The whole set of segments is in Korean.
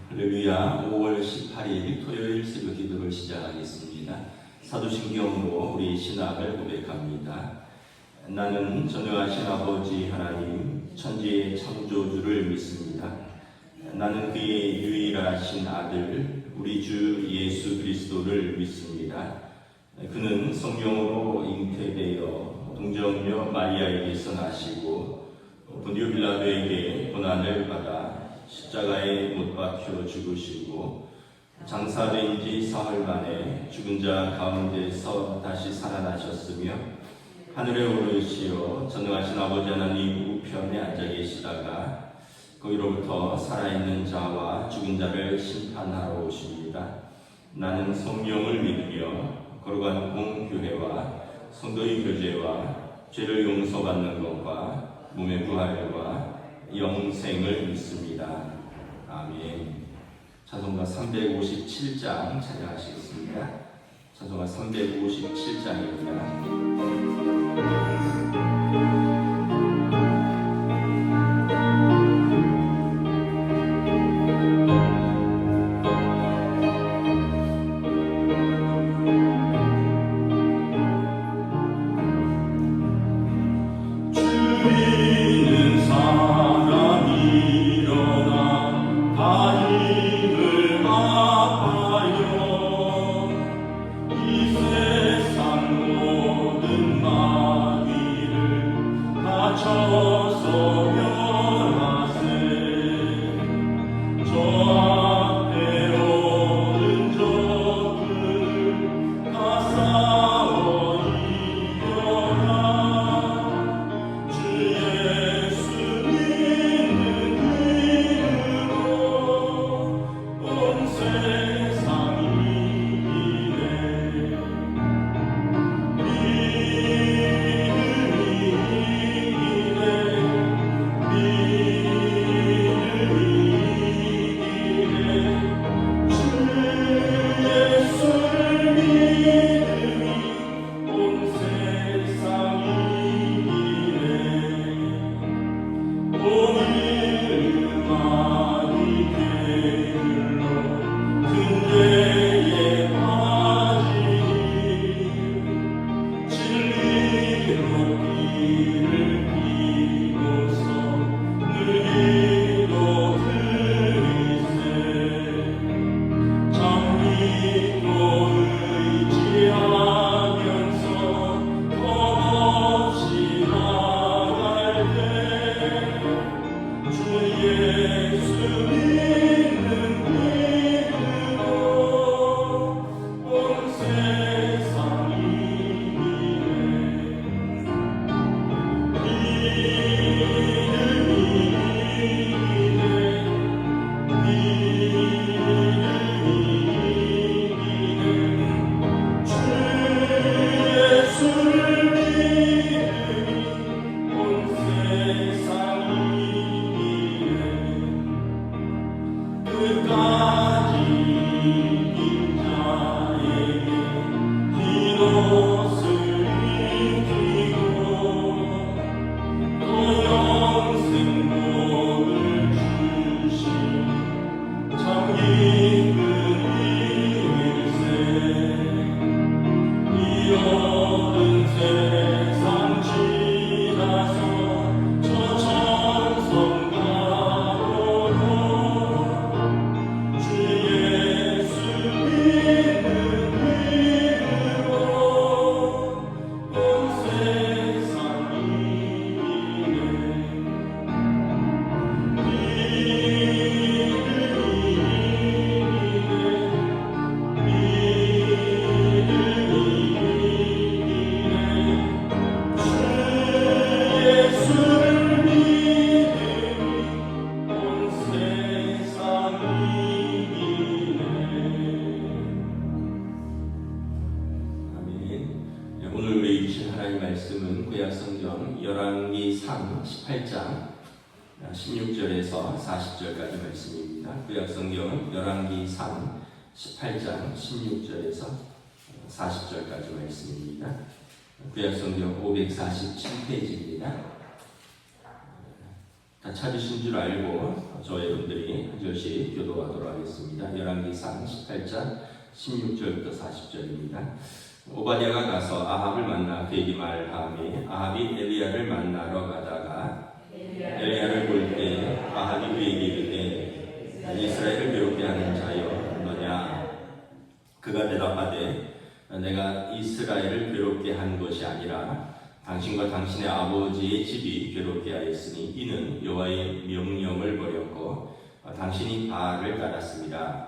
할렐루야. 5월 18일 토요일 새벽 기도를 시작하겠습니다. 사도신경으로 우리 신학을 고백합니다. 나는 전능하신 아버지 하나님 천지의 창조주를 믿습니다. 나는 그의 유일하신 아들 우리 주 예수 그리스도를 믿습니다. 그는 성령으로 잉태되어 동정녀 마리아에게서 나시고 본디오 빌라도에게 고난을 받아 십자가에 못 박혀 죽으시고 장사된 지 사흘 만에 죽은 자 가운데서 다시 살아나셨으며 하늘에 오르시어 전능하신 아버지 하나님 우편에 앉아 계시다가 거기로부터 살아있는 자와 죽은 자를 심판하러 오십니다. 나는 성령을 믿으며 거룩한 공교회와 성도의 교제와 죄를 용서받는 것과 몸의 부활과 영생을 믿습니다. 아멘. 찬송가 357장 찬양하시겠습니다. 찬송가 357장입니다. 열왕기상 18장 16절에서 40절까지 말씀입니다. 구약성경 열왕기상 18장 16절에서 40절까지 말씀입니다. 구약성경 547페이지입니다. 다 찾으신 줄 알고 저 여러분들이 한 절씩 교독 교도하도록 하겠습니다. 열왕기상 18장 16절부터 40절입니다. 오바댜가 가서 아합을 만나 그에게 말하매 아합이 엘리야를 만나러 가다가 엘리야를 볼 때 아합이 그에게 이르되 이스라엘을 괴롭게 하는 자여 너냐? 그가 대답하되 내가 이스라엘을 괴롭게 한 것이 아니라 당신과 당신의 아버지의 집이 괴롭게 하였으니 이는 여호와의 명령을 버렸고 당신이 바알을 따랐습니다.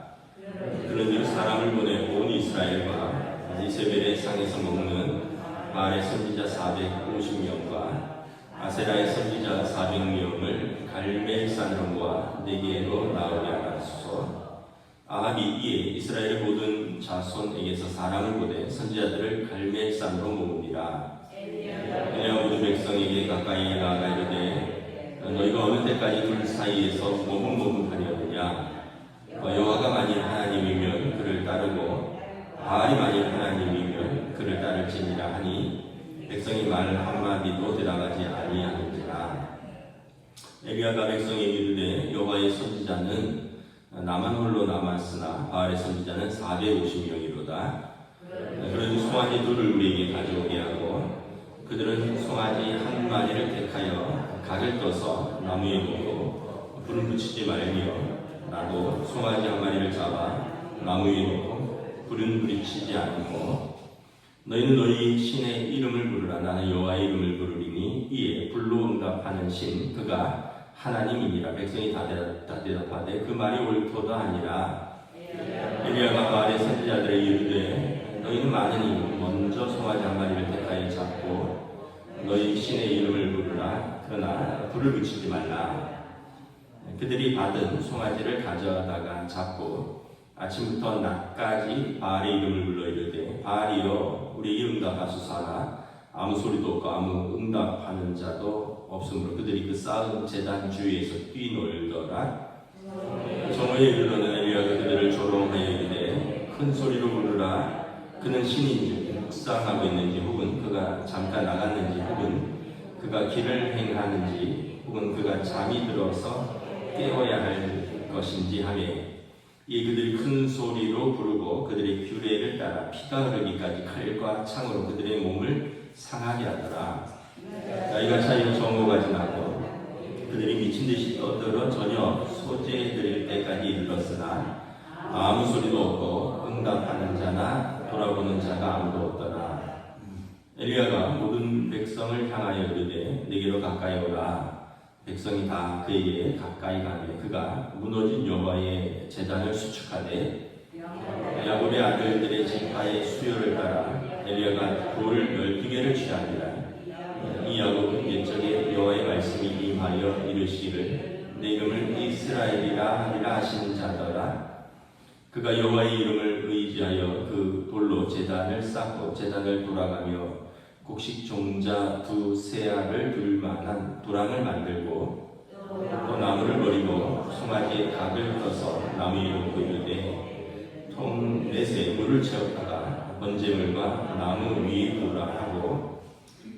그런즉 사람을 보내 온 이스라엘과 이세벨의 상에서 먹는 바알의 선지자 450명과 아세라의 선지자 400명을 갈멜산으로 모아 내게로 나오게 하소서. 아합이 이에 이스라엘의 모든 자손에게서 사람을 보내 선지자들을 갈멜산으로 모으니라. 그냥 모든 백성에게 가까이 나아가 이르되 너희가 어느 때까지 둘 사이에서 모분모분하려느냐? 여호와가 만일 하나님이면 그를 따르고 바알이 만일 하나님이면 그를 따를지니라 하니 백성이 말 한마디도 대답하지 아니하는지라. 엘리야가 백성에게 이르되 여호와의 선지자는 나만 홀로 남았으나 바알의 선지자는 450명이로다. 그러니 송아지 둘을 우리에게 가져오게 하고 그들은 송아지 한 마리를 택하여 각을 떠서 나무에 놓고 불을 붙이지 말며 나도 송아지 한 마리를 잡아 나무에 놓고 불은 붙이지 않고 너희는 너희 신의 이름을 부르라. 나는 여호와의 이름을 부르리니 이에 불로 응답하는 신 그가 하나님이니라. 백성이 다 대답하되 그 말이 옳도다 하니라. 엘리야가 바알의 선지자들에게 이르되 너희는 많으니 먼저 송아지 한 마리를 택하여 잡고 너희 신의 이름을 부르라. 그러나 불을 붙이지 말라. 그들이 받은 송아지를 가져다가 잡고 아침부터 낮까지 바알의 이름을 불러 이르되 바알이여 우리에게 응답하소서 하나 아무 소리도 없고 아무 응답하는 자도 없으므로 그들이 그 쌓은 제단 주위에서 뛰놀더라. 정오에 이르러는 엘리야가 그들을 조롱하여 이르되 큰 소리로 부르라. 그는 신인지 묵상하고 있는지 혹은 그가 잠깐 나갔는지 혹은 그가 길을 행하는지 혹은 그가 잠이 들어서 깨워야 할 것인지 하며 이 그들이 큰 소리로 부르고 그들의 규례를 따라 피가 흐르기까지 칼과 창으로 그들의 몸을 상하게 하더라. 나이가 차이로 정오가 지나고 그들이 미친 듯이 떠들어 저녁 소재드릴 때까지 이르렀으나 아무 소리도 없고 응답하는 자나 돌아보는 자가 아무도 없더라. 엘리야가 모든 백성을 향하여 이르되 내게로 가까이 오라. 백성이 다 그에게 가까이 가며 그가 무너진 여호와의 제단을 수축하되 야곱의 아들들의 지파의 수요를 따라 엘리야가 돌 12개를 취하니라. 이 야곱은 옛적에 여호와의 말씀이 임하여 이르시기를 내 이름을 이스라엘이라 하리라 하신 자더라. 그가 여호와의 이름을 의지하여 그 돌로 제단을 쌓고 제단을 돌아가며 곡식 종자 2세알을 둘 만한 도랑을 만들고 또 나무를 버리고 송아지의 각을 떠서 나무에 놓고 이르되 통 4새 물을 채웠다가 번제물과 나무 위에 두라 하고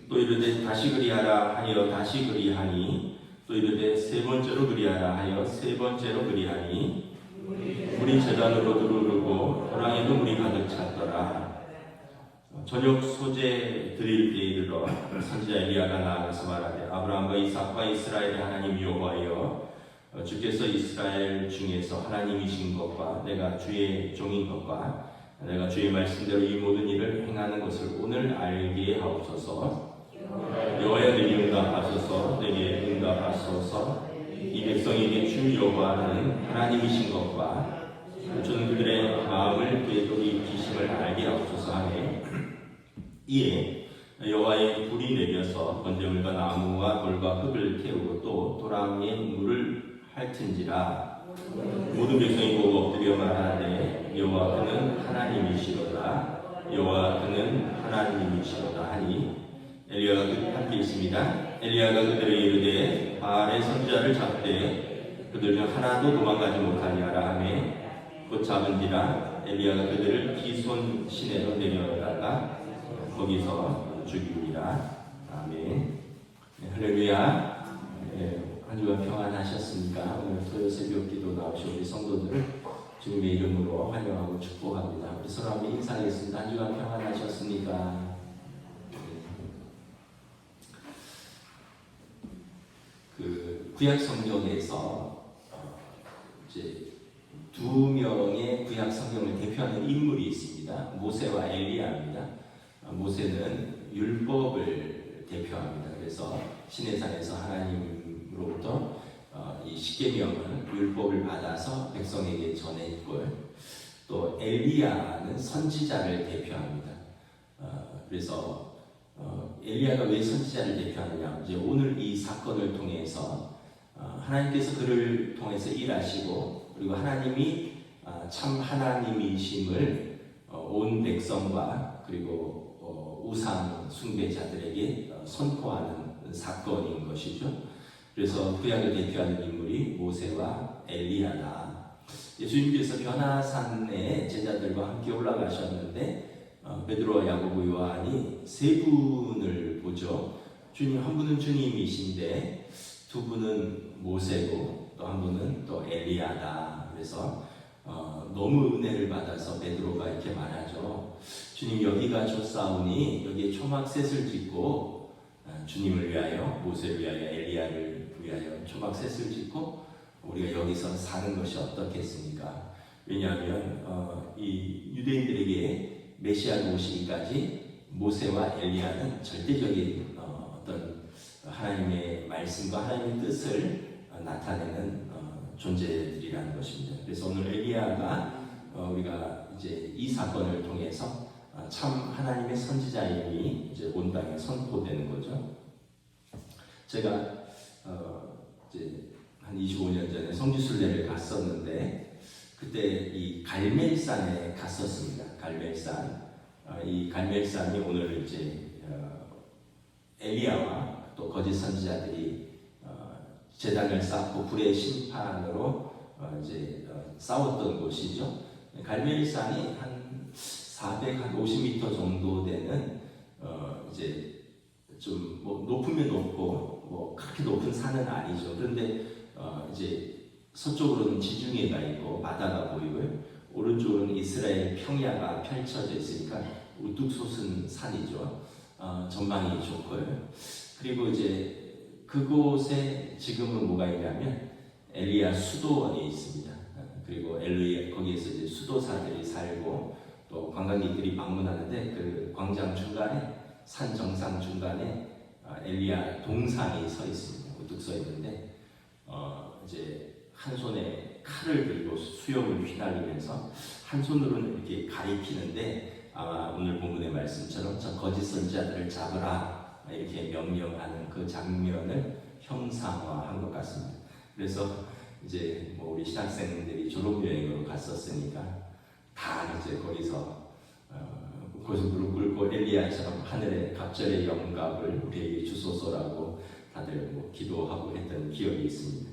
또 이르되 다시 그리하라 하여 다시 그리하니 또 이르되 3번째로 그리하라 하여 3번째로 그리하니 물이 제단으로 들어오르고 도랑에도 물이 가득 찼더라. 저녁 소재 드릴 때에 이르러 선지자 엘리야가 나아가서 말하되 아브라함과 이삭과 이스라엘의 하나님 여호와여 주께서 이스라엘 중에서 하나님이신 것과 내가 주의 종인 것과 내가 주의 말씀대로 이 모든 일을 행하는 것을 오늘 알게 하옵소서. 여호와여 내게 응답하소서. 내게 응답하소서. 이 백성에게 주 여호와는 하나님이신 것과 저는 그들의 마음을 되돌이 기심을 알게 하옵소서 하매 이에 여호와의 불이 내려서 번제물과 나무와 돌과 흙을 태우고 또 도랑에 물을 핥은지라. 모든 백성이 보고 엎드려 말하되 여호와 그는 하나님이시로다. 여호와 그는 하나님이시로다 하니 엘리야가 함께 있습니다. 엘리야가 그들에게 이르되 바알의 선지자를 잡되 그들 중 하나도 도망가지 못하게 하라 하매 곧 잡은지라. 엘리야가 그들을 기손 시내로 내려다가 거기서 죽이니라. 아멘. 할렐루야. 한 주간 평안하셨습니까? 오늘 토요 새벽 기도 나오신 우리 성도들을 주님의 이름으로 환영하고 축복합니다. 우리 서로 한번 인사하겠습니다. 한 주간 평안하셨습니까? 그 구약 성경에서 이제 두 명의 구약 성경을 대표하는 인물이 있습니다. 모세와 엘리야입니다. 모세는 율법을 대표합니다. 그래서 시내산에서 하나님으로부터 이 십계명을 율법을 받아서 백성에게 전했고, 또 엘리야는 선지자를 대표합니다. 그래서 엘리야가 왜 선지자를 대표하느냐? 이제 오늘 이 사건을 통해서 하나님께서 그를 통해서 일하시고, 그리고 하나님이 참 하나님이심을 온 백성과 그리고 우상 숭배자들에게 선포하는 사건인 것이죠. 그래서 구약을 대표하는 인물이 모세와 엘리야다. 예수님께서 변화산에 제자들과 함께 올라가셨는데 베드로와 야고보 요한이 세 분을 보죠. 주님, 한 분은 주님이신데 두 분은 모세고 또 한 분은 또 엘리야다. 그래서 너무 은혜를 받아서 베드로가 이렇게 말하죠. 주님, 여기가 좋사오니 여기에 초막셋을 짓고 주님을 위하여, 모세를 위하여, 엘리야를 위하여 초막셋을 짓고 우리가 여기서 사는 것이 어떻겠습니까? 왜냐하면 이 유대인들에게 메시아가 오시기까지 모세와 엘리야는 절대적인 어떤 하나님의 말씀과 하나님의 뜻을 나타내는 존재들이라는 것입니다. 그래서 오늘 엘리야가 우리가 이제 이 사건을 통해서 참 하나님의 선지자임이 이제 온 땅에 선포되는 거죠. 제가 이제 한 25년 전에 성지순례를 갔었는데 그때 이 갈멜산에 갔었습니다. 갈멜산. 이 갈멜산이 오늘 이제 엘리야와 또 거짓 선지자들이 제단을 쌓고 불의 심판으로 이제 싸웠던 곳이죠. 갈멜산이 한 450m 정도 되는 이제 좀 뭐 높으면 높고 뭐 그렇게 높은 산은 아니죠. 그런데 이제 서쪽으로는 지중해가 있고 바다가 보이고요. 오른쪽으로는 이스라엘 평야가 펼쳐져 있으니까 우뚝 솟은 산이죠. 전망이 좋고요. 그리고 이제 그곳에 지금은 뭐가 있냐면 엘리야 수도원이 있습니다. 그리고 엘리야 거기에서 이제 수도사들이 살고 또 관광객들이 방문하는데 그 광장 중간에 산 정상 중간에 엘리야 동상이 서 있습니다. 우뚝 서 있는데 이제 한 손에 칼을 들고 수염을 휘날리면서 한 손으로는 이렇게 가리키는데 아마 오늘 본문의 말씀처럼 저 거짓 선지자들을 잡으라 이렇게 명령하는 그 장면을 형상화한 것 같습니다. 그래서 이제 뭐 우리 신학생들이 졸업여행으로 갔었으니까 다 이제 거기서 무릎 꿇고 엘리야처럼 하늘의 갑절의 영갑을 우리에게 주소서라고 다들 뭐 기도하고 했던 기억이 있습니다.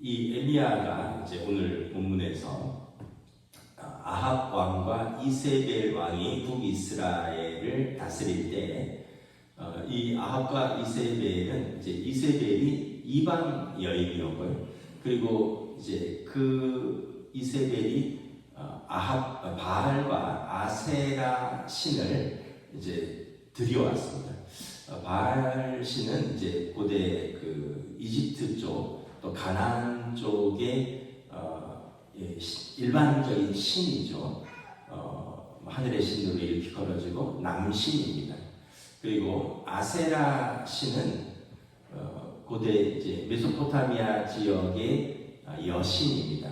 이 엘리야가 이제 오늘 본문에서 아합 왕과 이세벨 왕이 북이스라엘을 다스릴 때 이 아합과 이세벨은 이제 이세벨이 이방 여인이었고요. 그리고 이제 그 이세벨이 아합 바알과 아세라 신을 이제 들여왔습니다. 바알 신은 이제 고대 그 이집트 쪽 또 가나안 쪽의 일반적인 신이죠. 하늘의 신으로 일컬어지고 남신입니다. 그리고 아세라 신은 고대 이제 메소포타미아 지역의 여신입니다.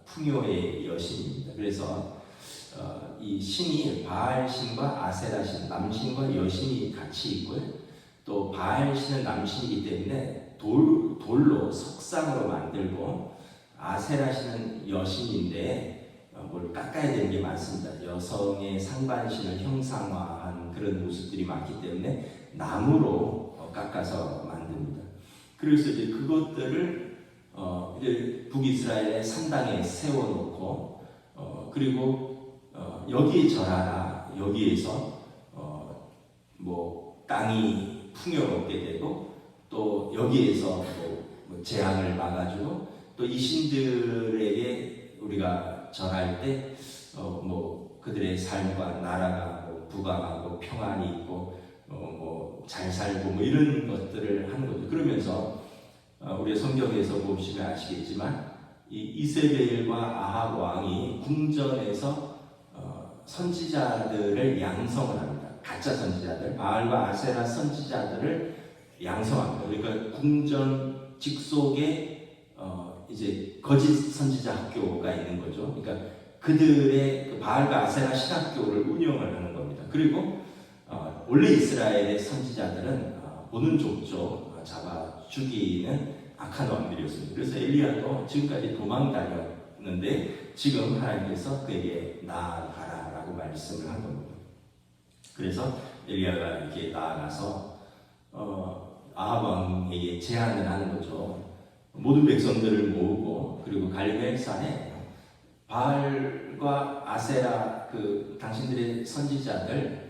풍요의 여신입니다. 그래서 이 신이 바알 신과 아세라 신, 남신과 여신이 같이 있고요. 또 바알 신은 남신이기 때문에 돌로 석상으로 만들고 아세라 신은 여신인데 뭘 깎아야 되는 게 많습니다. 여성의 상반신을 형상화한 그런 모습들이 많기 때문에 나무로 깎아서 만듭니다. 그래서 이제 그것들을 북이스라엘의 산당에 세워놓고 그리고 여기에 절하라. 여기에서 뭐 땅이 풍요롭게 되고 또 여기에서 뭐 재앙을 막아주고 또 이 신들에게 우리가 절할 때 뭐 그들의 삶과 나라가 뭐 부강하고 평안이 있고 뭐 잘 살고 뭐 이런 것들을 하는 거죠. 그러면서 우리 성경에서 보시면 아시겠지만 이 이세벨과 아합 왕이 궁전에서 선지자들을 양성을 합니다. 가짜 선지자들, 바알과 아세라 선지자들을 양성합니다. 그러니까 궁전 직속에 이제 거짓 선지자 학교가 있는 거죠. 그러니까 그들의 그 바알과 아세라 신학교를 운영을 하는 겁니다. 그리고 원래 이스라엘의 선지자들은 보는 족족 잡아 죽이는 악한 왕들이었습니다. 그래서 엘리야도 지금까지 도망 다녔는데 지금 하나님께서 그에게 나아가라라고 말씀을 한 겁니다. 그래서 엘리야가 이렇게 나아가서 아합 왕에게 제안을 하는 거죠. 모든 백성들을 모으고 그리고 갈멜산에 바알과 아세라 그 당신들의 선지자들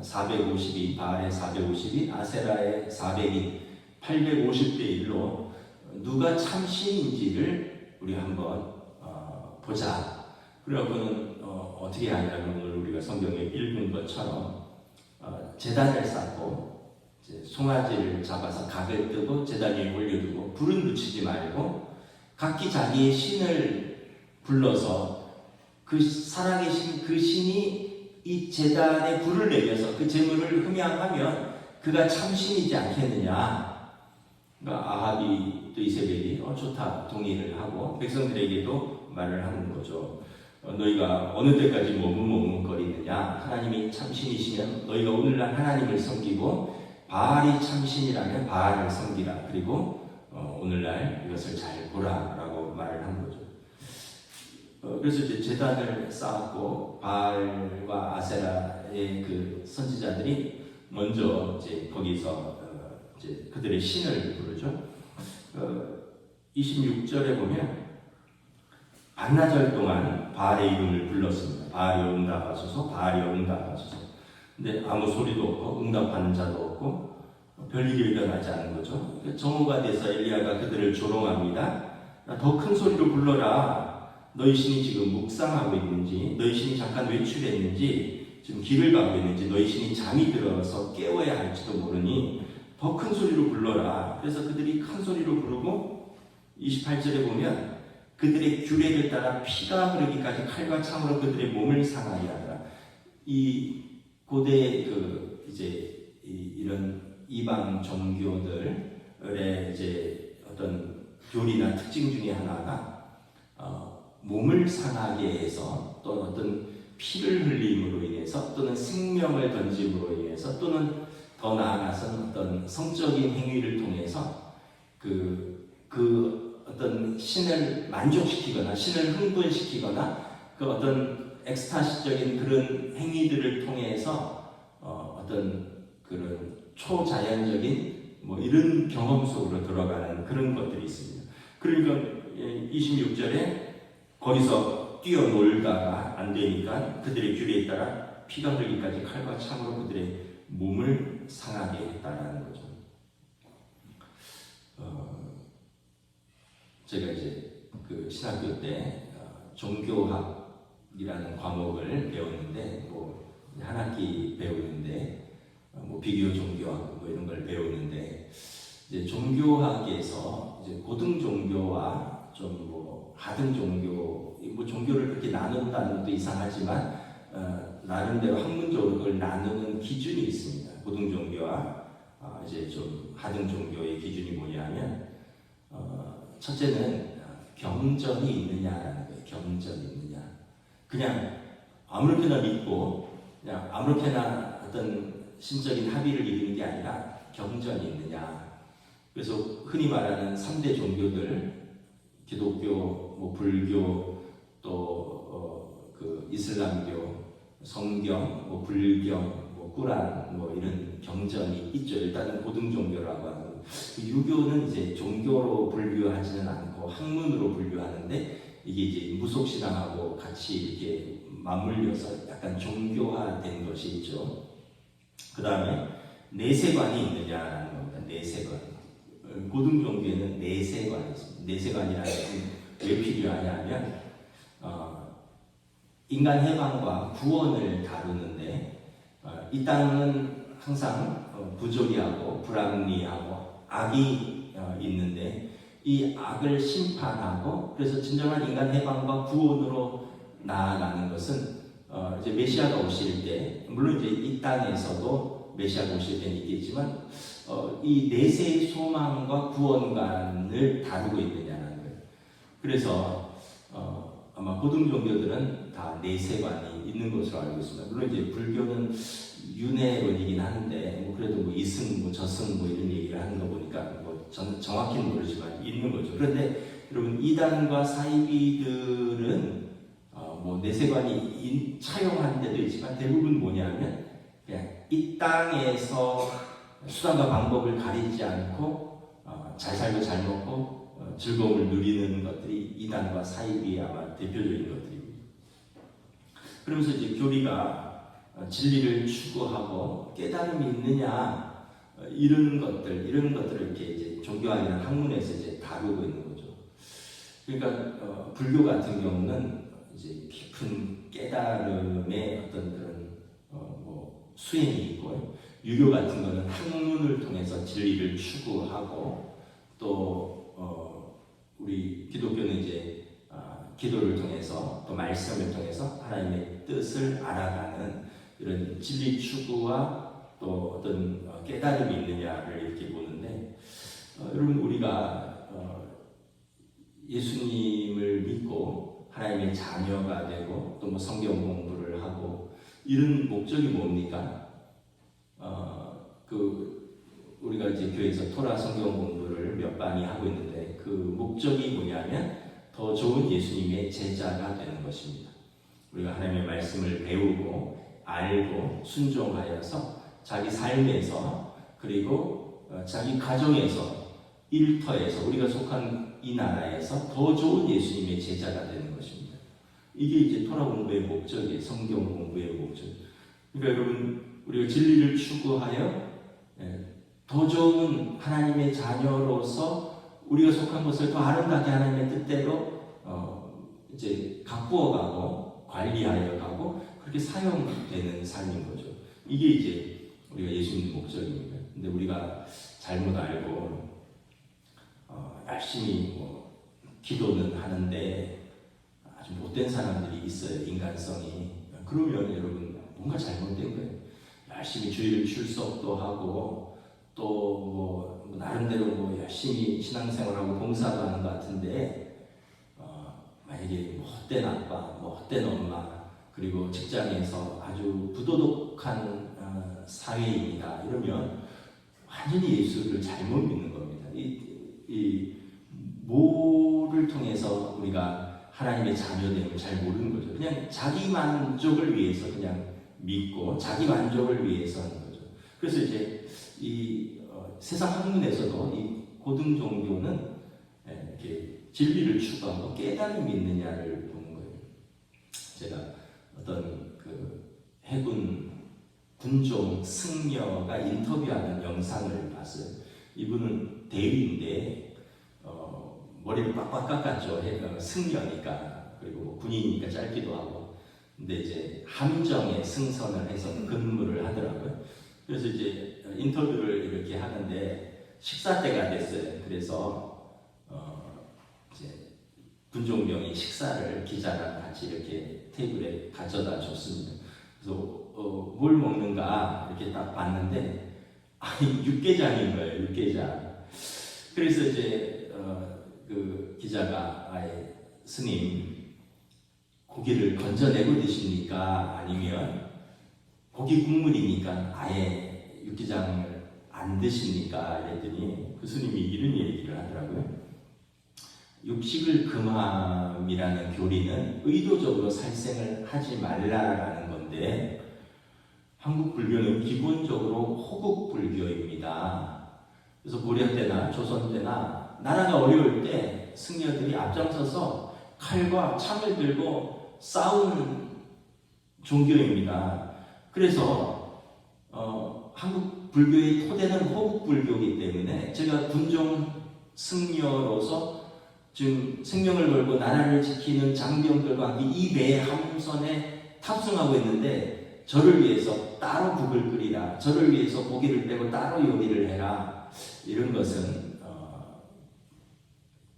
450인, 바알의 450인, 아세라의 400인, 850대 1로 누가 참신인지를 우리 한번 보자. 그러고는 어떻게 하냐면 오늘 우리가 성경에 읽은 것처럼 제단을 쌓고 송아지를 잡아서 각을 뜨고 제단 위에 올려두고 불은 붙이지 말고 각기 자기의 신을 불러서 그 살아계신 그 신이 이 제단에 불을 내려서 그 제물을 흠양하면 그가 참신이지 않겠느냐. 그러니까 아합이 또 이세벨이 좋다 동의를 하고 백성들에게도 말을 하는 거죠. 너희가 어느 때까지 머뭇머뭇거리느냐. 하나님이 참신이시면 너희가 오늘날 하나님을 섬기고 바알이 참신이라면 바알을 섬기라. 그리고 오늘날 이것을 잘 보라라고 말을 한 거죠. 그래서 이제 제단을 쌓았고 바알과 아세라의 그 선지자들이 먼저 이제 거기서 이제 그들의 신을 부르죠. 26절에 보면 반나절 동안 바알의 이름을 불렀습니다. 바알이 응답하소서, 바알이 응답하소서. 근데 아무 소리도 없고 응답하는 자도 없고 별일이 일어나지 않은 거죠. 정오가 돼서 엘리야가 그들을 조롱합니다. 더 큰 소리로 불러라. 너희 신이 지금 묵상하고 있는지, 너희 신이 잠깐 외출했는지, 지금 길을 가고 있는지, 너희 신이 잠이 들어서 깨워야 할지도 모르니 더 큰 소리로 불러라. 그래서 그들이 큰 소리로 부르고 28절에 보면 그들의 규례를 따라 피가 흐르기까지 칼과 창으로 그들의 몸을 상하게 하더라. 이 고대 그 이제 이런 이방 종교들의 이제 어떤 교리나 특징 중에 하나가 몸을 상하게 해서 또는 어떤 피를 흘림으로 인해서 또는 생명을 던짐으로 인해서 또는 더 나아가서는 어떤 성적인 행위를 통해서 그 어떤 신을 만족시키거나 신을 흥분시키거나 그 어떤 엑스타시적인 그런 행위들을 통해서 어떤 그런 초자연적인 뭐 이런 경험 속으로 들어가는 그런 것들이 있습니다. 그러니까 26절에 거기서 뛰어놀다가 안 되니까 그들의 규례에 따라 피가 흐르기까지 칼과 창으로 그들의 몸을 상하게 했다라는 거죠. 제가 이제 그 신학교 때 종교학이라는 과목을 배웠는데 뭐 한 학기 배우는데 뭐 비교 종교학 뭐 이런 걸 배우는데 이제 종교학에서 이제 고등 종교와 좀 뭐 하등 종교 뭐 종교를 그렇게 나눈다는 것도 이상하지만 나름대로 학문적으로 그걸 나누는 기준이 있습니다. 고등 종교와 이제 좀 하등 종교의 기준이 뭐냐면 첫째는 경전이 있느냐라는 거예요. 경전이 있느냐. 그냥 아무렇게나 믿고 그냥 아무렇게나 어떤 신적인 합의를 이루는 게 아니라 경전이 있느냐. 그래서 흔히 말하는 3대 종교들 기독교, 뭐 불교, 또 그 이슬람교, 성경, 뭐 불경, 뭐 꾸란, 뭐 이런 경전이 있죠. 일단은 고등 종교라고 하는. 유교는 이제 종교로 분류하지는 않고 학문으로 분류하는데 이게 이제 무속신앙하고 같이 이렇게 맞물려서 약간 종교화된 것이 있죠. 그 다음에 내세관이 있느냐라는 겁니다. 내세관. 고등 종교에는 내세관이 있습니다. 내세관이라는 것은 왜 필요하냐면 인간 해방과 구원을 다루는데 이 땅은 항상 부조리하고 불합리하고 악이 있는데 이 악을 심판하고 그래서 진정한 인간 해방과 구원으로 나아가는 것은 이제 메시아가 오실 때 물론 이제 이 땅에서도 메시아가 오실 때는 있겠지만 이 내세의 소망과 구원관을 다루고 있느냐는 거예요. 그래서 아마 고등 종교들은 다 내세관이 있는 것으로 알고 있습니다. 물론 이제 불교는 윤회론이긴 한데 그래도 이승 저승 이런 얘기를 하는 거 보니까 저는 정확히는 모르지만 있는 거죠. 그런데 여러분 이단과 사이비들은 내세관이 차용한 데도 있지만 대부분 뭐냐면 그냥 이 땅에서 수단과 방법을 가리지 않고 잘 살고 잘 먹고 즐거움을 누리는 것들이 이단과 사이비의 아마 대표적인 것들입니다. 그러면서 이제 교리가 진리를 추구하고 깨달음이 있느냐 이런 것들을 이렇게 이제 종교학이나 학문에서 이제 다루고 있는 거죠. 그러니까 불교 같은 경우는 이제 깊은 깨달음의 어떤 그런 수행이 있고요. 유교 같은 거는 학문을 통해서 진리를 추구하고 또 우리 기독교는 이제 기도를 통해서 또 말씀을 통해서 하나님의 뜻을 알아가는 이런 진리 추구와 또 어떤 깨달음이 있느냐를 이렇게 보는데 여러분 우리가 예수님을 믿고 하나님의 자녀가 되고 또 성경 공부를 하고 이런 목적이 뭡니까? 우리가 이제 교회에서 토라 성경 공부를 몇 반이 하고 있는데 그 목적이 뭐냐면 더 좋은 예수님의 제자가 되는 것입니다. 우리가 하나님의 말씀을 배우고 알고 순종하여서 자기 삶에서 그리고 자기 가정에서 일터에서 우리가 속한 이 나라에서 더 좋은 예수님의 제자가 되는 것입니다. 이게 이제 토라 공부의 목적이에요. 성경 공부의 목적. 그러니까 여러분 우리가 진리를 추구하여 더 좋은 하나님의 자녀로서 우리가 속한 것을 더 아름답게 하나님의 뜻대로 이제 가꾸어가고 관리하여 가고 그렇게 사용되는 삶인 거죠. 이게 이제 우리가 예수님 목적입니다. 근데 우리가 잘못 알고 열심히 기도는 하는데 아주 못된 사람들이 있어요. 인간성이. 그러면 여러분 뭔가 잘못된 거예요. 열심히 주일 출석도 하고 또 나름대로 열심히 신앙생활하고 봉사도 하는 것 같은데 만약에 헛된 아빠, 헛된 엄마 그리고 직장에서 아주 부도덕한 사회입니다. 이러면 완전히 예수를 잘못 믿는 겁니다. 뭐를 통해서 우리가 하나님의 자녀됨을 잘 모르는 거죠. 그냥 자기 만족을 위해서 그냥 믿고 자기 만족을 위해서 하는 거죠. 그래서 이제 이 세상 학문에서도 이 고등 종교는 이렇게 진리를 추구하고 깨달음이 있느냐를 보는 거예요. 제가 어떤 해군 군종 승려가 인터뷰하는 영상을 봤어요. 이분은 대위인데 머리를 빡빡 깎았죠. 승려니까 그리고 군인이니까 짧기도 하고. 근데 이제 함정에 승선을 해서 근무를 하더라고요. 그래서 이제 인터뷰를 이렇게 하는데 식사 때가 됐어요. 그래서 이제 군종병이 식사를 기자랑 같이 이렇게 테이블에 가져다 줬습니다. 그래서 뭘 먹는가 이렇게 딱 봤는데 육개장인 거예요. 육개장. 그래서 이제 그 기자가 스님 고기를 건져내고 드십니까? 아니면 고기 국물이니까 아예 육개장을 안 드십니까? 이랬더니 그 스님이 이런 얘기를 하더라고요. 육식을 금함이라는 교리는 의도적으로 살생을 하지 말라라는 건데 한국 불교는 기본적으로 호국 불교입니다. 그래서 고려 때나 조선 때나 나라가 어려울 때 승려들이 앞장서서 칼과 창을 들고 싸우는 종교입니다. 그래서 한국 불교의 토대는 호국 불교이기 때문에 제가 군종 승려로서 지금 생명을 걸고 나라를 지키는 장병들과 함께 이 배 함선에 탑승하고 있는데 저를 위해서 따로 국을 끓이라, 저를 위해서 고기를 빼고 따로 요리를 해라, 이런 것은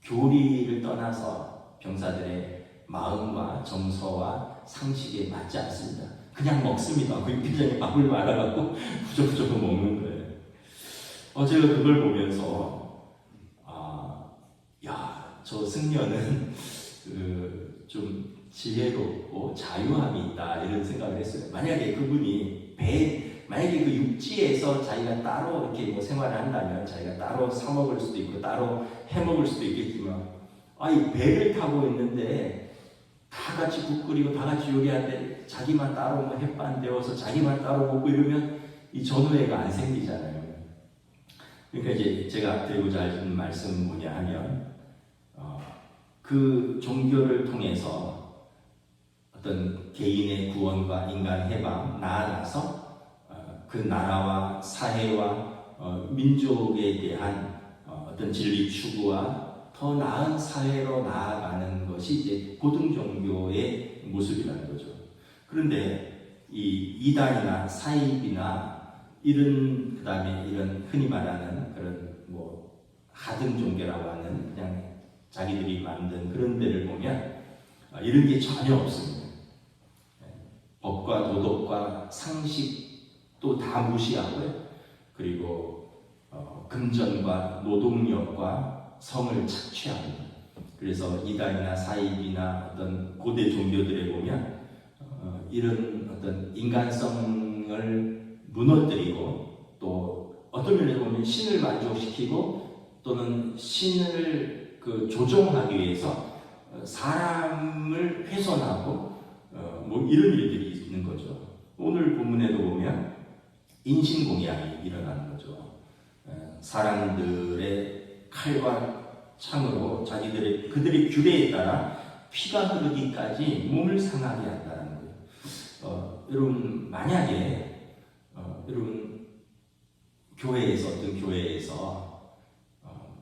교리를 떠나서 병사들의 마음과 정서와 상식에 맞지 않습니다. 그냥 먹습니다. 그 육개장에 밥을 말아갖고 부적부적 먹는 거예요. 제가 그걸 보면서 저 승려는 좀 지혜롭고 자유함이 있다, 이런 생각을 했어요. 만약에 그분이 만약에 그 육지에서 자기가 따로 이렇게 뭐 생활을 한다면 자기가 따로 사 먹을 수도 있고 따로 해 먹을 수도 있겠지만, 이 배를 타고 있는데 다 같이 국 끓이고 다 같이 요리하는데 자기만 따로 뭐 햇반 데워서 자기만 따로 먹고 이러면 이 전우애가 안 생기잖아요. 그러니까 이제 제가 드리고자 하는 말씀은 뭐냐 하면, 그 종교를 통해서 어떤 개인의 구원과 인간 해방, 나아가서 그 나라와 사회와 민족에 대한 어떤 진리 추구와 더 나은 사회로 나아가는 것이 이제 고등 종교의 모습이라는 거죠. 그런데 이 이단이나 사입이나 그다음에 이런 흔히 말하는 그런 뭐 하등 종교라고 하는 그냥 자기들이 만든 그런 데를 보면 이런 게 전혀 없습니다. 법과 도덕과 상식도 다 무시하고요. 그리고 금전과 노동력과 성을 착취합니다. 그래서 이단이나 사입이나 어떤 고대 종교들에 보면 이런 어떤 인간성을 무너뜨리고, 또 어떤 면에서 보면 신을 만족시키고 또는 신을 조종하기 위해서 사람을 훼손하고 뭐 이런 일들이 있는 거죠. 오늘 본문에도 보면 인신공양이 일어나는 거죠. 사람들의 칼과 창으로 그들의 규례에 따라 피가 흐르기까지 몸을 상하게 한다는 거예요. 여러분, 만약에 여러분 어떤 교회에서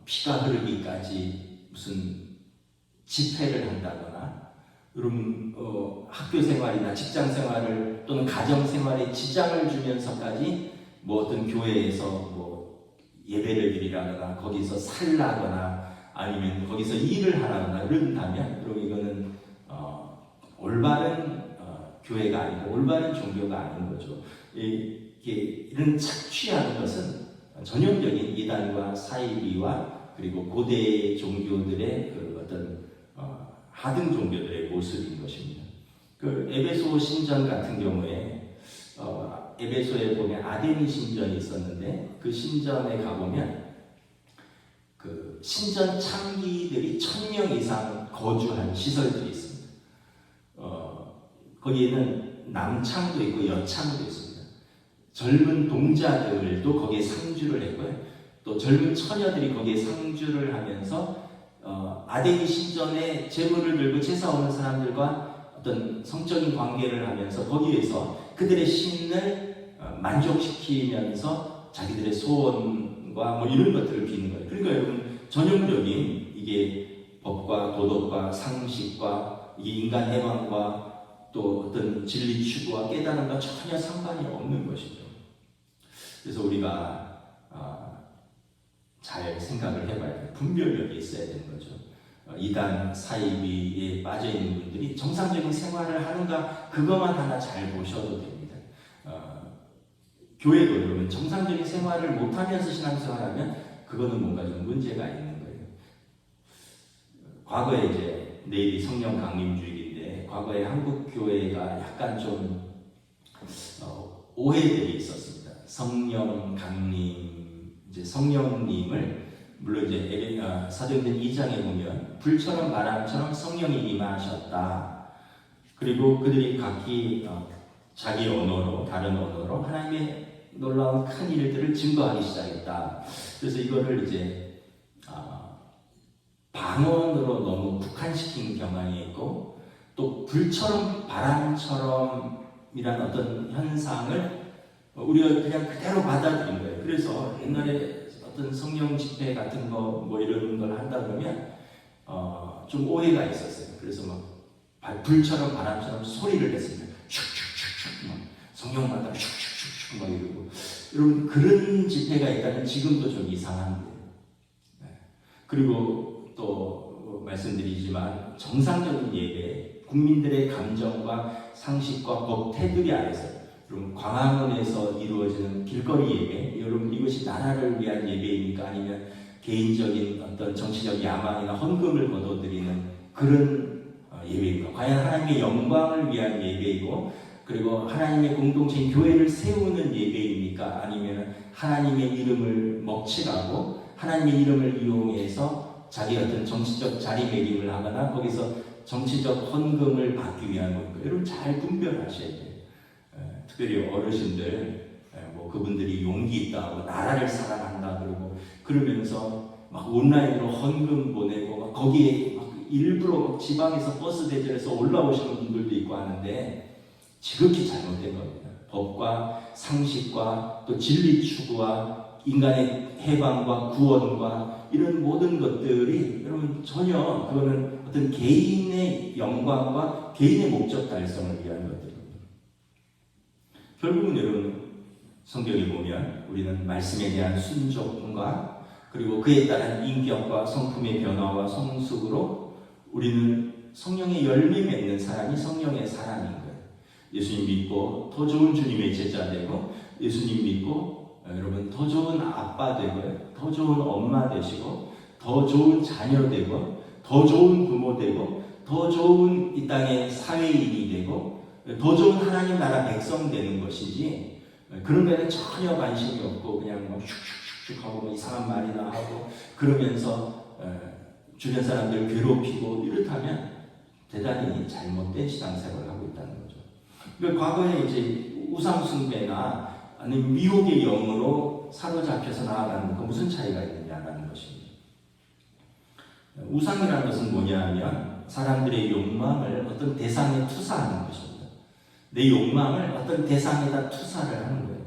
피가 흐르기까지 무슨 집회를 한다거나, 여러분 학교 생활이나 직장 생활을 또는 가정 생활에 지장을 주면서까지 뭐 어떤 교회에서 뭐 예배를 드리라거나 거기서 살라거나 아니면 거기서 일을 하라거나 이런다면, 그럼 이거는 올바른 교회가 아니고 올바른 종교가 아닌 거죠. 이런 착취하는 것은 전형적인 이단과 사이비와 그리고 고대 종교들의 그 어떤 하등 종교들의 모습인 것입니다. 그 에베소 신전 같은 경우에 에베소에 보면 아데미 신전이 있었는데, 그 신전에 가보면 그 신전 창기들이 1000명 이상 거주한 시설들이 있습니다. 거기에는 남창도 있고 여창도 있습니다. 젊은 동자들도 거기에 상주를 했고요. 또 젊은 처녀들이 거기에 상주를 하면서 아데미 신전에 제물을 들고 제사 오는 사람들과 어떤 성적인 관계를 하면서 거기에서 그들의 신을 만족시키면서 자기들의 소원과 뭐 이런 것들을 비는 거예요. 그러니까 여러분, 전형적인 이게 법과 도덕과 상식과 이 인간 해방과 또 어떤 진리 추구와 깨달음과 전혀 상관이 없는 것이죠. 그래서 우리가 잘 생각을 해봐야 돼요. 분별력이 있어야 되는 거죠. 이단 사이비에 빠져있는 분들이 정상적인 생활을 하는가, 그것만 하나 잘 보셔도 됩니다. 교회도 여러분 정상적인 생활을 못하면서 신앙생활하면 그거는 뭔가 좀 문제가 있는 거예요. 과거에 이제 내일이 성령 강림주일인데, 과거에 한국 교회가 약간 좀 오해들이 있었습니다. 성령 강림, 이제 성령님을 물론 이제 사도행전 2장에 보면 불처럼 바람처럼 성령이 임하셨다. 그리고 그들이 각기 자기 언어로, 다른 언어로 하나님의 놀라운 큰 일들을 증거하기 시작했다. 그래서 이거를 이제 방언으로 너무 국한시킨 경향이 있고, 또 불처럼 바람처럼이란 어떤 현상을 우리가 그냥 그대로 받아들인 거예요. 그래서 옛날에 어떤 성령 집회 같은 거 뭐 이런 걸 한다 그러면 좀 오해가 있었어요. 그래서 막 불처럼 바람처럼 소리를 냈습니다. 슉슉슉슉 막 성령 받다가 슉슉슉슉 막 이러고. 여러분 그런 집회가 있다면 지금도 좀 이상한데. 그리고 또 말씀드리지만 정상적인 예배, 국민들의 감정과 상식과 법 테두리 아래서 여러분 광화문에서 이루어지는 길거리 예배, 여러분 이것이 나라를 위한 예배입니까? 아니면 개인적인 어떤 정치적 야망이나 헌금을 거둬들이는 그런 예배입니까? 과연 하나님의 영광을 위한 예배이고 그리고 하나님의 공동체인 교회를 세우는 예배입니까? 아니면 하나님의 이름을 먹칠하고 하나님의 이름을 이용해서 자기 어떤 정치적 자리매김을 하거나 거기서 정치적 헌금을 받기 위한 겁니까? 여러분 잘 분별하셔야 돼요. 특별히 어르신들, 그분들이 용기 있다, 나라를 사랑한다 그러고 그러면서 막 온라인으로 헌금 보내고 막 거기에 막 일부러 지방에서 버스 대절해서 올라오시는 분들도 있고 하는데 지극히 잘못된 겁니다. 법과 상식과 또 진리 추구와 인간의 해방과 구원과 이런 모든 것들이 여러분 전혀 그거는 어떤 개인의 영광과 개인의 목적 달성을 위한 것들입니다. 결국은 여러분 성경에 보면 우리는 말씀에 대한 순종과 그리고 그에 따른 인격과 성품의 변화와 성숙으로 우리는 성령의 열매 맺는 사람이 성령의 사람인 거예요. 예수님 믿고 더 좋은 주님의 제자 되고 예수님 믿고 여러분 더 좋은 아빠 되고요. 더 좋은 엄마 되시고 더 좋은 자녀 되고 더 좋은 부모 되고 더 좋은 이 땅의 사회인이 되고 더 좋은 하나님 나라 백성 되는 것이지 그런 데는 전혀 관심이 없고 그냥 막 슉슉슉슉 하고 이상한 말이나 하고 그러면서 주변 사람들 괴롭히고 이렇다면 대단히 잘못된 신앙생활을 하고 있다는 거죠. 그러니까 과거에 이제 우상숭배나 아니면 미혹의 영으로 사로잡혀서 나아가는 거 무슨 차이가 있느냐라는 것입니다. 우상이라는 것은 뭐냐 하면 사람들의 욕망을 어떤 대상에 투사하는 것입니다. 내 욕망을 어떤 대상에다 투사를 하는 거예요.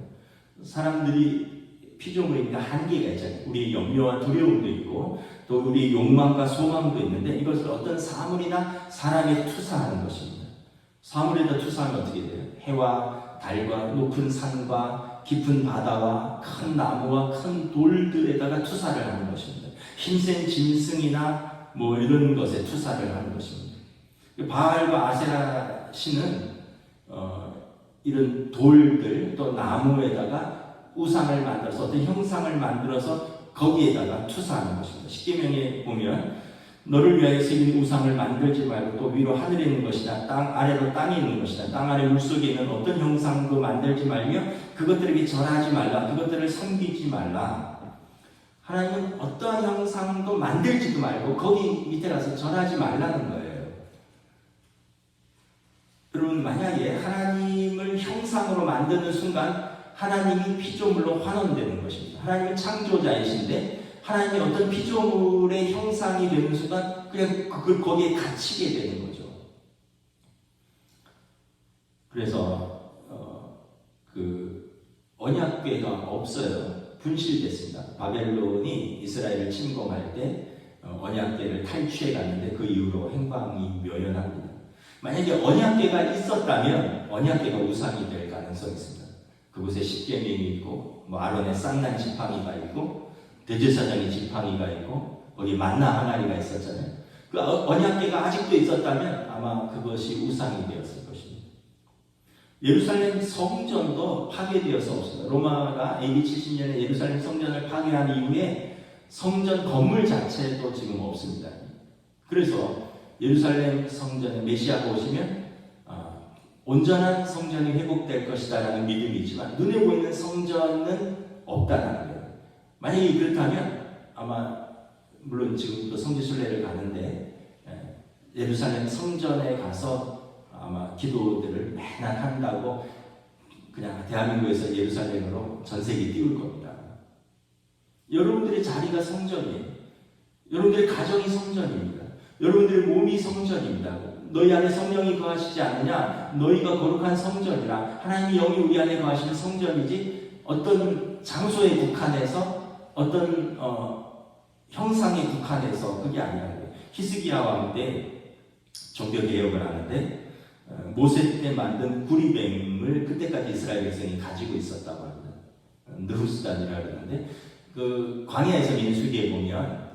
사람들이 피조물이니까 한계가 있잖아요. 우리의 염려와 두려움도 있고 또 우리의 욕망과 소망도 있는데 이것을 어떤 사물이나 사람에 투사하는 것입니다. 사물에다 투사하면 어떻게 돼요? 해와 달과 높은 산과 깊은 바다와 큰 나무와 큰 돌들에다가 투사를 하는 것입니다. 힘센 짐승이나 뭐 이런 것에 투사를 하는 것입니다. 바알과 아세라 신은 이런 돌들 또 나무에다가 우상을 만들어서 어떤 형상을 만들어서 거기에다가 투사하는 것입니다. 십계명에 보면 너를 위하여 새긴 우상을 만들지 말고 또 위로 하늘에 있는 것이나 땅 아래로 땅에 있는 것이나 땅 아래 물속에 있는 어떤 형상도 만들지 말며 그것들에게 절하지 말라. 그것들을 섬기지 말라. 하나님은 어떠한 형상도 만들지도 말고 거기 밑에 가서 절하지 말라는 거예요. 여러분 만약에 하나님을 형상으로 만드는 순간 하나님이 피조물로 환원되는 것입니다. 하나님은 창조자이신데 하나님이 어떤 피조물의 형상이 되는 순간 그냥 그걸 거기에 갇히게 되는 거죠. 그래서 그 언약궤가 없어요. 분실됐습니다. 바벨론이 이스라엘을 침공할 때 언약궤를 탈취해 갔는데 그 이후로 행방이 묘연합니다. 만약에 언약궤가 있었다면 언약궤가 우상이 될 가능성이 있습니다. 그곳에 십계명이 있고 아론의 쌍난 지팡이가 있고 대제사장의 지팡이가 있고 거기 만나 항아리가 있었잖아요. 그 언약궤가 아직도 있었다면 아마 그것이 우상이 되었을 것입니다. 예루살렘 성전도 파괴되어서 없습니다. 로마가 AD 70년에 예루살렘 성전을 파괴한 이후에 성전 건물 자체도 지금 없습니다. 그래서 예루살렘 성전에 메시아가 오시면 온전한 성전이 회복될 것이다 라는 믿음이 있지만 눈에 보이는 성전은 없다는 거예요. 만약에 그렇다면 아마 물론 지금도 성지순례를 가는데 예루살렘 성전에 가서 아마 기도들을 맨날 한다고 그냥 대한민국에서 예루살렘으로 전세계 띄울 겁니다. 여러분들의 자리가 성전이에요. 여러분들의 가정이 성전입니다. 여러분들의 몸이 성전입니다. 너희 안에 성령이 거하시지 않느냐? 너희가 거룩한 성전이라. 하나님의 영이 우리 안에 거하시는 성전이지 어떤 장소에 국한해서 어떤 형상에 국한해서 그게 아니라는 거예요. 히스기야 왕 때 종교개혁을 하는데 모세 때 만든 구리뱀을 그때까지 이스라엘 백성이 가지고 있었다고 합니다. 느후스단이라고 그러는데 그 광야에서 민수기에 보면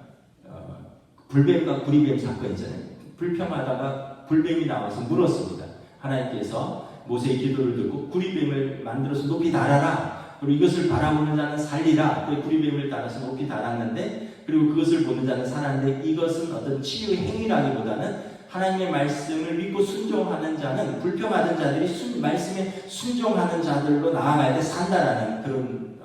불뱀과 구리뱀 사건 있잖아요. 불평하다가 불뱀이 나와서 물었습니다. 하나님께서 모세의 기도를 듣고 구리뱀을 만들어서 높이 달아라. 그리고 이것을 바라보는 자는 살리라. 그 구리뱀을 달아서 높이 달았는데 그리고 그것을 보는 자는 살았는데 이것은 어떤 치유 행위라기보다는 하나님의 말씀을 믿고 순종하는 자는 불평하는 자들이 말씀에 순종하는 자들로 나아가야 돼 산다라는 그런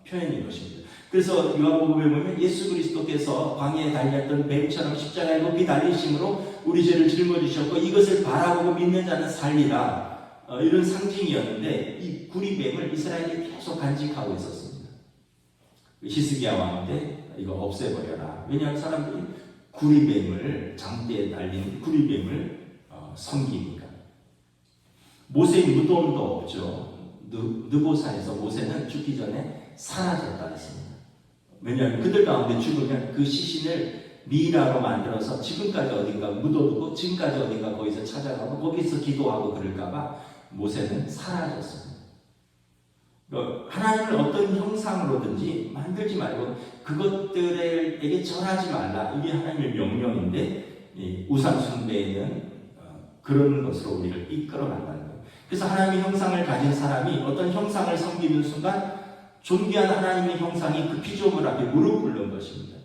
표현인 것입니다. 그래서 요한복음에 보면 예수 그리스도께서 광야에 달렸던 뱀처럼 십자가에 높이 달리심으로 우리 죄를 짊어지셨고 이것을 바라보고 믿는 자는 살리라. 이런 상징이었는데 이 구리뱀을 이스라엘이 계속 간직하고 있었습니다. 히스기야 왕 때 이거 없애버려라. 왜냐하면 사람들이 구리뱀을 장대에 달린 구리뱀을 섬기니까. 모세의 무덤도 없죠. 느보산에서 모세는 죽기 전에 사라졌다 했습니다. 왜냐하면 그들 가운데 죽으면 그 시신을 미라로 만들어서 지금까지 어딘가 묻어두고 지금까지 어딘가 거기서 찾아가고 거기서 기도하고 그럴까봐 모세는 사라졌습니다. 하나님을 어떤 형상으로든지 만들지 말고 그것들에게 절하지 말라. 이게 하나님의 명령인데 우상 숭배는 그런 것으로 우리를 이끌어 간다는 거예요. 그래서 하나님의 형상을 가진 사람이 어떤 형상을 섬기는 순간 존귀한 하나님의 형상이 그 피조물 앞에 무릎 꿇는 것입니다.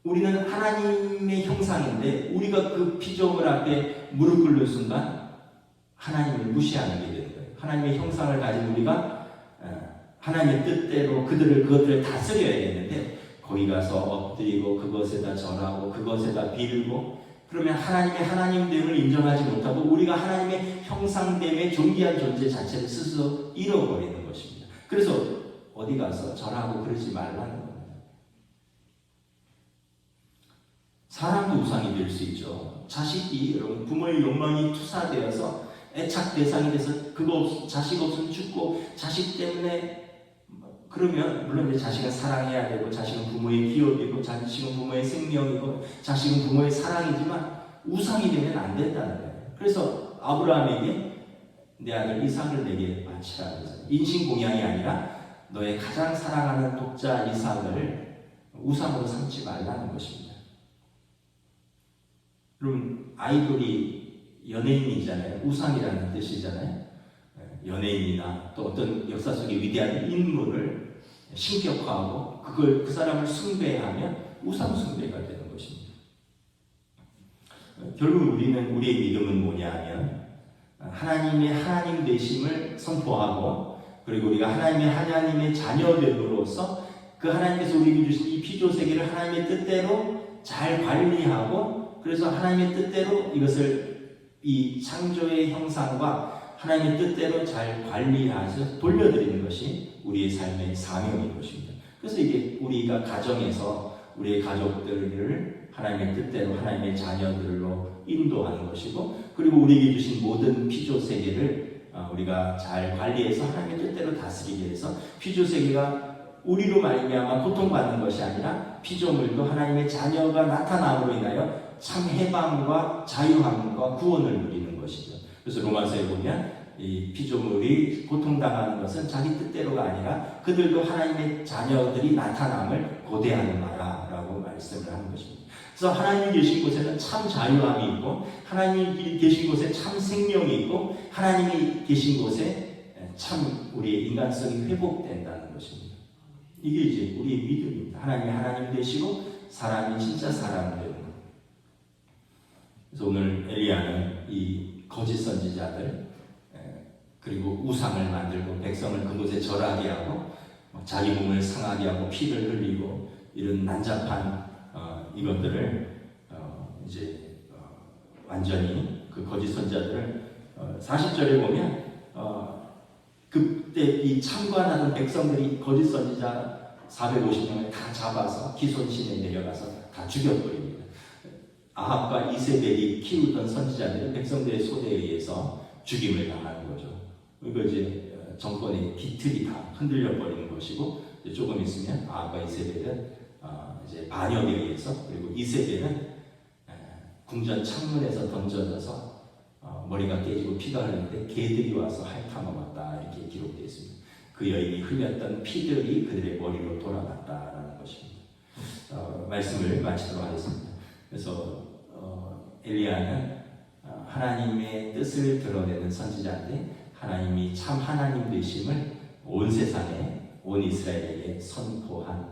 우리는 하나님의 형상인데 우리가 그 피조물 앞에 무릎 꿇는 순간 하나님을 무시하는 게 되는 거예요. 하나님의 형상을 가진 우리가 하나님의 뜻대로 그것들을 다스려야 되는데 거기 가서 엎드리고 그것에다 절하고 그것에다 빌고 그러면 하나님의 하나님됨을 인정하지 못하고 우리가 하나님의 형상됨의 존귀한 존재 자체를 스스로 잃어버리는 것입니다. 그래서 어디 가서 절하고 그러지 말라는 겁니다. 사람도 우상이 될 수 있죠. 자식이 여러분 부모의 욕망이 투사되어서 애착 대상이 돼서 자식 없으면 죽고 자식 때문에 그러면 물론 이제 자식은 사랑해야 되고 자식은 부모의 기업이고 자식은 부모의 생명이고 자식은 부모의 사랑이지만 우상이 되면 안 된다는 거예요. 그래서 아브라함에게 내 아들 이삭을 내게 바치라. 인신공양이 아니라 너의 가장 사랑하는 독자 이삭을 우상으로 삼지 말라는 것입니다. 그럼 아이돌이 연예인이잖아요. 우상이라는 뜻이잖아요. 연예인이나 또 어떤 역사 속의 위대한 인물을 신격화하고 그 사람을 숭배하면 우상 숭배가 되는 것입니다. 결국 우리의 믿음은 뭐냐 하면 하나님의 하나님 되심을 선포하고 그리고 우리가 하나님의 자녀됨으로써 그 하나님께서 우리에게 주신 이 피조 세계를 하나님의 뜻대로 잘 관리하고 그래서 하나님의 뜻대로 이것을 이 창조의 형상과 하나님의 뜻대로 잘 관리해서 돌려드리는 것이 우리의 삶의 사명인 것입니다. 그래서 이게 우리가 가정에서 우리의 가족들을 하나님의 뜻대로 하나님의 자녀들로 인도하는 것이고 그리고 우리에게 주신 모든 피조 세계를 우리가 잘 관리해서 하나님의 뜻대로 다스리게 해서 피조 세계가 우리로 말미암아 고통받는 것이 아니라 피조물도 하나님의 자녀가 나타남으로 인하여 참 해방과 자유함과 구원을 누리는 것이죠. 그래서 로마서에 보면 이 피조물이 고통당하는 것은 자기 뜻대로가 아니라 그들도 하나님의 자녀들이 나타남을 고대하는 바라라고 말씀을 하는 것입니다. 그래서 하나님이 계신 곳에는 참 자유함이 있고 하나님이 계신 곳에 참 생명이 있고 하나님이 계신 곳에 참 우리의 인간성이 회복된다는 것입니다. 이게 이제 우리의 믿음입니다. 하나님이 하나님 되시고 사람이 진짜 사람 되는 것. 그래서 오늘 엘리야는 이 거짓 선지자들 그리고 우상을 만들고 백성을 그곳에 절하게 하고 자기 몸을 상하게 하고 피를 흘리고 이런 난잡한 이것들을 이제 완전히 그 거짓 선지자들을 40절에 보면 그때 이 참관하는 백성들이 거짓 선지자 450명을 다 잡아서 기손신에 내려가서 다 죽여버립니다. 아합과 이세벨이 키우던 선지자들이 백성들의 소대에 의해서 죽임을 당하는 거죠. 이거 이제 정권의 비틀이 다 흔들려 버리는 것이고, 이제 조금 있으면 아합과 이세벨은 이제 반역에 의해서, 그리고 이세벨은 궁전 창문에서 던져져서 머리가 깨지고 피가 흐르는데 개들이 와서 핥아먹었다, 이렇게 기록되어 있습니다. 그 여인이 흘렸던 피들이 그들의 머리로 돌아갔다라는 것입니다. 말씀을 마치도록 하겠습니다. 그래서 엘리야는 하나님의 뜻을 드러내는 선지자인데, 하나님이 참 하나님 되심을 온 세상에, 온 이스라엘에게 선포한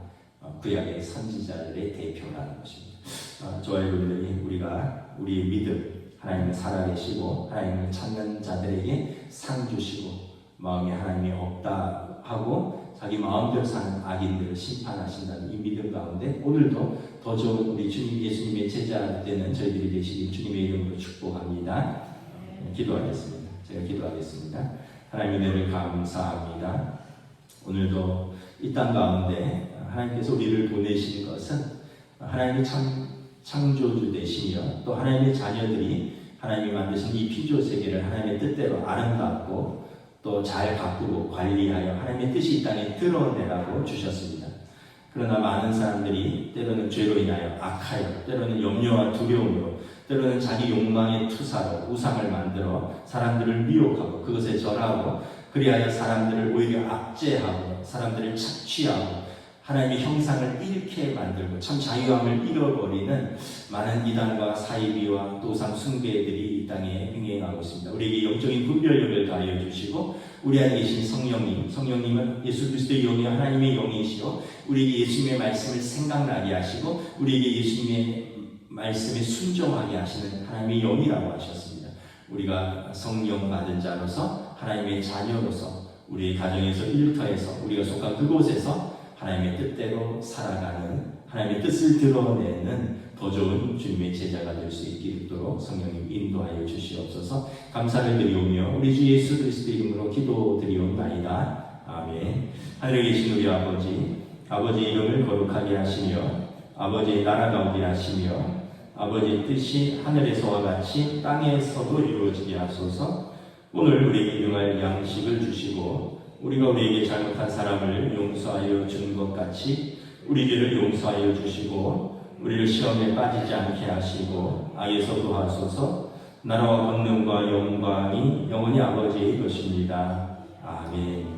구약의 선지자들의 대표라는 것입니다. 저와 여러분들이 우리가 우리의 믿음, 하나님은 살아계시고 하나님을 찾는 자들에게 상 주시고, 마음에 하나님이 없다 하고 자기 마음대로 사는 악인들을 심판하신다는 이 믿음 가운데 오늘도 더 좋은 우리 주님 예수님의 제자 되는 저희들이 되시길 주님의 이름으로 축복합니다. 기도하겠습니다. 제가 기도하겠습니다. 하나님 은혜를 감사합니다. 오늘도 이 땅 가운데 하나님께서 우리를 보내신 것은 하나님의 창조주 되시며, 또 하나님의 자녀들이 하나님이 만드신 이 피조 세계를 하나님의 뜻대로 아름답고 또 잘 가꾸고 관리하여 하나님의 뜻이 이 땅에 드러내라고 주셨습니다. 그러나 많은 사람들이 때로는 죄로 인하여 악하여, 때로는 염려와 두려움으로, 때로는 자기 욕망의 투사로 우상을 만들어 사람들을 미혹하고 그것에 절하고, 그리하여 사람들을 오히려 압제하고 사람들을 착취하고 하나님의 형상을 잃게 만들고 참 자유함을 잃어버리는 많은 이단과 사이비와 또 우상 숭배들이 이 땅에 행행하고 있습니다. 우리에게 영적인 분별력을 가하여 주시고, 우리 안에 계신 성령님은 예수 그리스도의 영이 하나님의 영이시오, 우리에게 예수님의 말씀을 생각나게 하시고 우리에게 예수님의 말씀에 순종하게 하시는 하나님의 영이라고 하셨습니다. 우리가 성령 받은 자로서, 하나님의 자녀로서, 우리의 가정에서 일터에서 우리가 속한 그곳에서 하나님의 뜻대로 살아가는, 하나님의 뜻을 드러내는 더 좋은 주님의 제자가 될 수 있도록 성령님 인도하여 주시옵소서. 감사를 드리오며 우리 주 예수 그리스도의 이름으로 기도드리옵나이다. 아멘. 하늘에 계신 우리 아버지 이름을 거룩하게 하시며 아버지의 나라가 오게 하시며 아버지의 뜻이 하늘에서와 같이 땅에서도 이루어지게 하소서. 오늘 우리에게 일용할 양식을 주시고, 우리가 우리에게 잘못한 사람을 용서하여 준 것 같이 우리 죄를 용서하여 주시고, 우리를 시험에 빠지지 않게 하시고 악에서 도하소서. 나라와 권능과 영광이 영원히 아버지의 것입니다. 아멘.